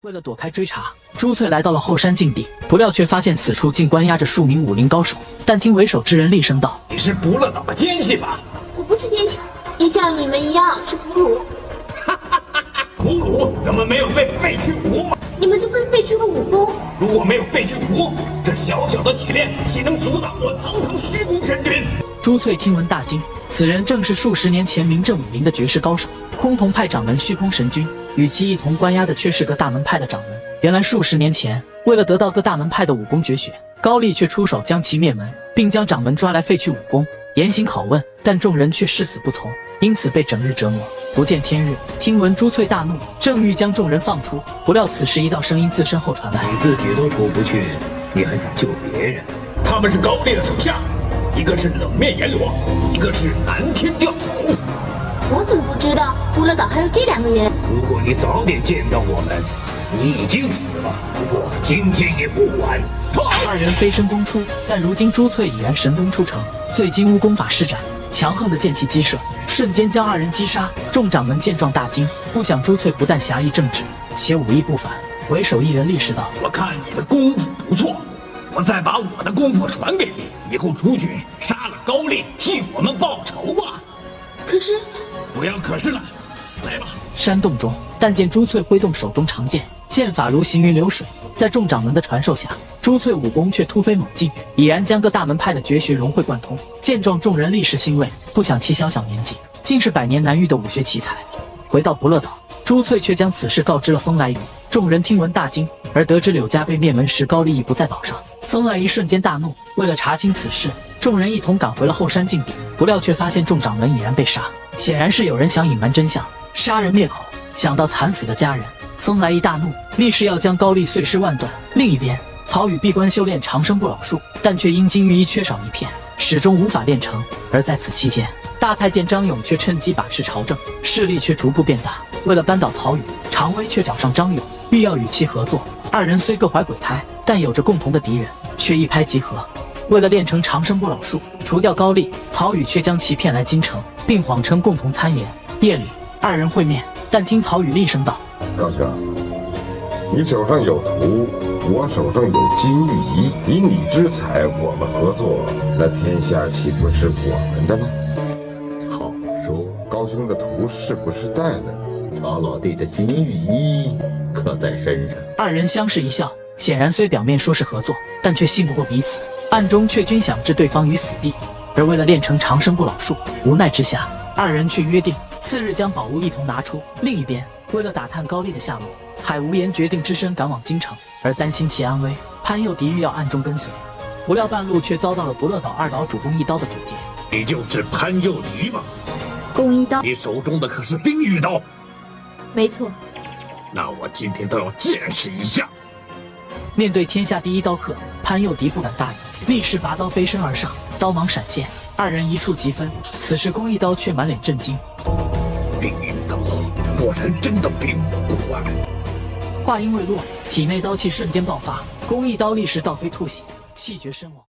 为了躲开追查，朱翠来到了后山禁地，不料却发现此处竟关押着数名武林高手。但听为首之人厉声道：“你是不乐岛的奸细吧？”“我不是奸细，也像你们一样是俘虏。”“哈哈哈哈！俘虏怎么没有被废去武功吗？你们就被废去了武功。如果没有废去武功，这小小的铁链岂能阻挡我堂堂虚空神君？”朱翠听闻大惊，此人正是数十年前名震武林的绝世高手崆峒派掌门虚空神君。与其一同关押的却是各大门派的掌门。原来数十年前，为了得到各大门派的武功绝学，高丽却出手将其灭门，并将掌门抓来废去武功，严刑拷问，但众人却誓死不从，因此被整日折磨，不见天日。听闻朱翠大怒，正欲将众人放出，不料此时一道声音自身后传来：“你自己都出不去，你还想救别人？”他们是高丽的手下，一个是冷面阎罗，一个是南天吊叟。我怎么不知道乌勒岛还有这两个人？如果你早点见到我们，你已经死了。不过今天也不晚。二人飞身攻出，但如今朱翠已然神功出城，醉金乌功法施展，强横的剑气激射，瞬间将二人击杀。众掌门见状大惊，不想朱翠不但侠义正直，且武艺不凡。为首一人立誓道：“我看你的功夫不错，我再把我的功夫传给你，以后出去杀了高丽，替我们报仇啊！”可是。不要可是了，来吧！山洞中，但见朱翠挥动手中长剑，剑法如行云流水。在众掌门的传授下，朱翠武功却突飞猛进，已然将各大门派的绝学融会贯通。见状，众人立时欣慰，不想其小小年纪，竟是百年难遇的武学奇才。回到不乐岛，朱翠却将此事告知了风来仪。众人听闻大惊，而得知柳家被灭门时，高丽已不在岛上。风来仪瞬间大怒，为了查清此事，众人一同赶回了后山禁地，不料却发现众掌门已然被杀。显然是有人想隐瞒真相，杀人灭口。想到惨死的家人，风来仪大怒，立誓要将高丽碎尸万段。另一边，曹宇闭关修炼长生不老术，但却因金玉衣缺少一片，始终无法炼成。而在此期间，大太监张勇却趁机把持朝政，势力却逐步变大。为了扳倒曹宇，常威却找上张勇，欲要与其合作。二人虽各怀鬼胎，但有着共同的敌人，却一拍即合。为了练成长生不老术，除掉高丽，曹宇却将其骗来京城，并谎称共同参演。夜里，二人会面，但听曹宇厉声道：“高兄，你手上有图，我手上有金玉衣，以你之才，我们合作，那天下岂不是我们的呢？”好说。高兄的图是不是带了呢？曹老弟的金玉衣可在身上。二人相视一笑，显然虽表面说是合作，但却信不过彼此，暗中却均想置对方于死地。而为了练成长生不老术，无奈之下，二人却约定次日将宝物一同拿出。另一边，为了打探高丽的下落，海无言决定只身赶往京城，而担心其安危，潘佑迪欲要暗中跟随，不料半路却遭到了不乐岛二岛主公一刀的阻截。你就是潘佑迪吗？公一刀，你手中的可是冰玉刀？没错。那我今天都要见识一下。面对天下第一刀客，潘佑迪不敢大意，立时拔刀飞身而上，刀芒闪现，二人一触即分。此时公一刀却满脸震惊，冰玉刀果然真的比我快。话音未落，体内刀气瞬间爆发，公一刀立时倒飞吐血，气绝身亡。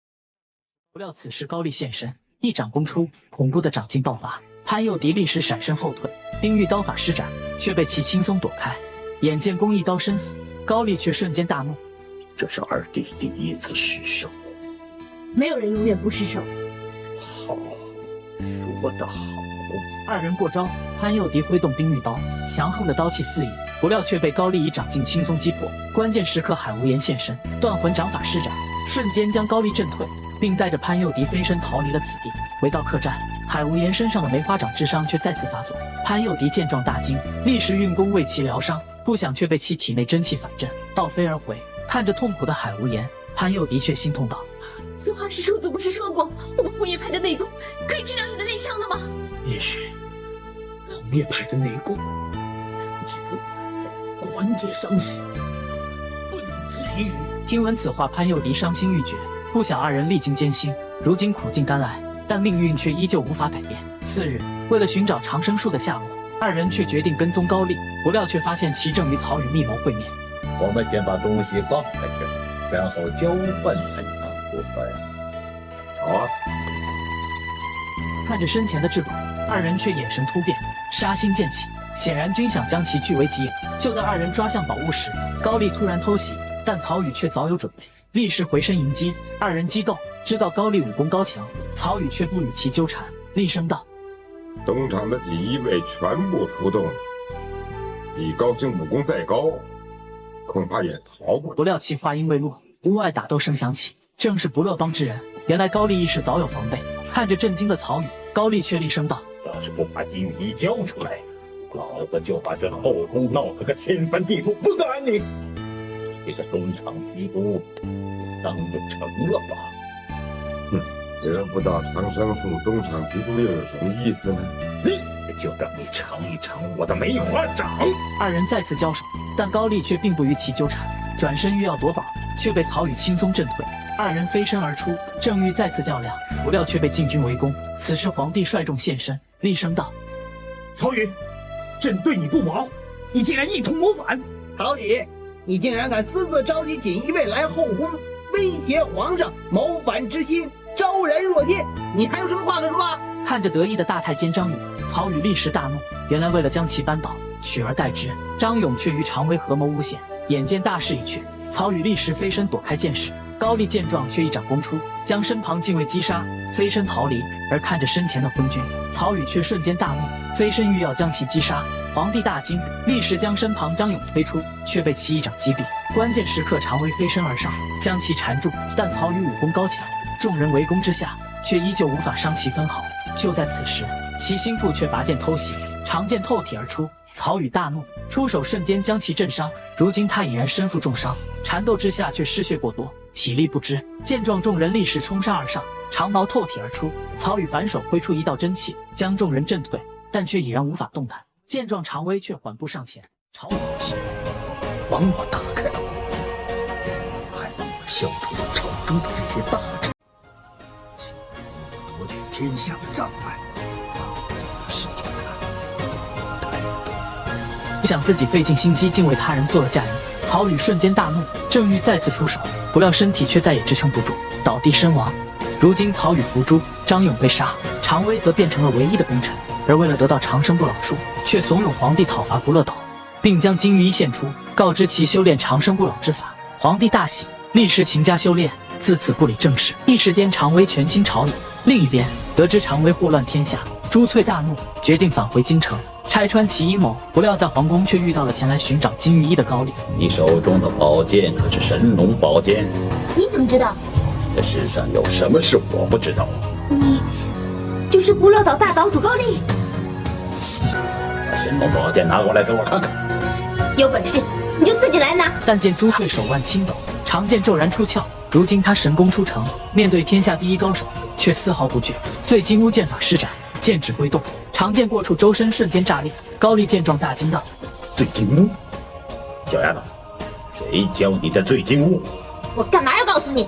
不料此时高丽现身，一掌攻出，恐怖的掌劲爆发，潘佑迪立时闪身后退，冰玉刀法施展，却被其轻松躲开。眼见公一刀身死，高丽却瞬间大怒。这是二弟第一次失手，没有人永远不失手。好，说得好。二人过招，潘佑迪挥动冰玉刀，强横的刀气四溢，不料却被高丽以掌劲轻松击破。关键时刻，海无言现身，断魂掌法施展，瞬间将高丽震退，并带着潘佑迪飞身逃离了此地。回到客栈，海无言身上的梅花掌之伤却再次发作。潘佑迪见状大惊，立时运功为其疗伤，不想却被其体内真气反震，倒飞而回。看着痛苦的海无言，潘佑迪却心痛道：“俗话师叔总不是说过，我们红叶派的内功可以治疗你的内伤的吗？也许红叶派的内功只能缓解伤势，不能治愈。”听闻此话，潘佑迪伤心欲绝，不想二人历经艰辛，如今苦尽甘来，但命运却依旧无法改变。次日，为了寻找长生树的下落，二人却决定跟踪高丽，不料却发现其正与曹宇密谋会面。我们先把东西放在这儿，然后交换残枪不分。好啊！看着身前的至宝，二人却眼神突变，杀心渐起，显然均想将其据为己有。就在二人抓向宝物时，高丽突然偷袭，但曹宇却早有准备，立时回身迎击。二人激斗，知道高丽武功高强，曹宇却不与其纠缠，厉声道：“东厂的锦衣卫全部出动了，你高清武功再高，恐怕也逃不了。”不料其话音未落，屋外打斗声响起，正是不乐帮之人。原来高丽一时早有防备，看着震惊的曹宇，高丽却厉声道：“要是不把金羽衣交出来，老子就把这后宫闹得个天翻地覆，不得安宁！这个东厂提督，当就成了吧。”得不到长生树，东厂提督又有什么意思呢？就让你尝一尝我的梅花掌！二人再次交手，但高丽却并不与其纠缠，转身欲要夺宝，却被曹宇轻松震退。二人飞身而出，正欲再次较量，不料却被禁军围攻。此时皇帝率众现身，厉声道：“曹宇，朕对你不薄，你竟然一统谋反！曹宇，你竟然敢私自召集锦衣卫来后宫，威胁皇上，谋反之心昭然若揭，你还有什么话可说？”看着得意的大太监张勇，曹宇立时大怒。原来为了将其扳倒，取而代之，张勇却与常威合谋诬陷。眼见大势已去，曹宇立时飞身躲开剑势。高丽见状，却一掌攻出，将身旁禁卫击杀，飞身逃离。而看着身前的昏君，曹宇却瞬间大怒，飞身欲要将其击杀。皇帝大惊，立时将身旁张勇推出，却被其一掌击毙。关键时刻，常威飞身而上，将其缠住，但曹宇武功高强，众人围攻之下，却依旧无法伤其分毫。就在此时，其心腹却拔剑偷袭，长剑透体而出。曹宇大怒，出手瞬间将其震伤。如今他已然身负重伤，缠斗之下却失血过多，体力不支。见状，众人立时冲杀而上，长矛透体而出。曹宇反手挥出一道真气，将众人震退，但却已然无法动弹。见状，常威却缓步上前，朝行，帮我打开了，还帮我消除了朝中的这些大臣，夺取天下的障碍，事情不想自己费尽心机，竟为他人做了嫁衣。曹宇瞬间大怒，正欲再次出手，不料身体却再也支撑不住，倒地身亡。如今曹宇伏诛，张勇被杀，常威则变成了唯一的功臣。而为了得到长生不老术，却怂恿皇帝讨伐不乐岛，并将金鱼衣献出，告知其修炼长生不老之法。皇帝大喜，立时勤加修炼，自此不理政事。一时间，常威权倾朝野。另一边，得知常威祸乱天下，朱翠大怒，决定返回京城，拆穿其阴谋。不料在皇宫却遇到了前来寻找金玉衣的高丽。你手中的宝剑可是神龙宝剑？你怎么知道？这世上有什么是我不知道？你就是不乐岛大岛主高丽？把神龙宝剑拿过来给我看看。有本事你就自己来拿！但见朱翠手腕轻抖，长剑骤然出鞘。如今他神功出城，面对天下第一高手，却丝毫不惧。醉金乌剑法施展，剑指挥动，长剑过处，周身瞬间炸裂。高丽见状大惊道：“醉金乌，小丫头，谁教你的醉金乌？我干嘛要告诉你？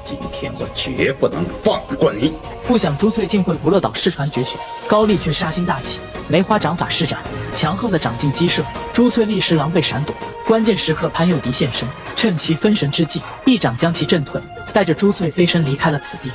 今天我绝不能放过你！”不想朱翠竟会不乐岛失传绝学，高丽却杀心大起，梅花掌法施展，强横的掌劲击射，朱翠立时狼狈闪躲。关键时刻，潘佑迪现身，趁其分神之际，一掌将其震退，带着朱翠飞身离开了此地。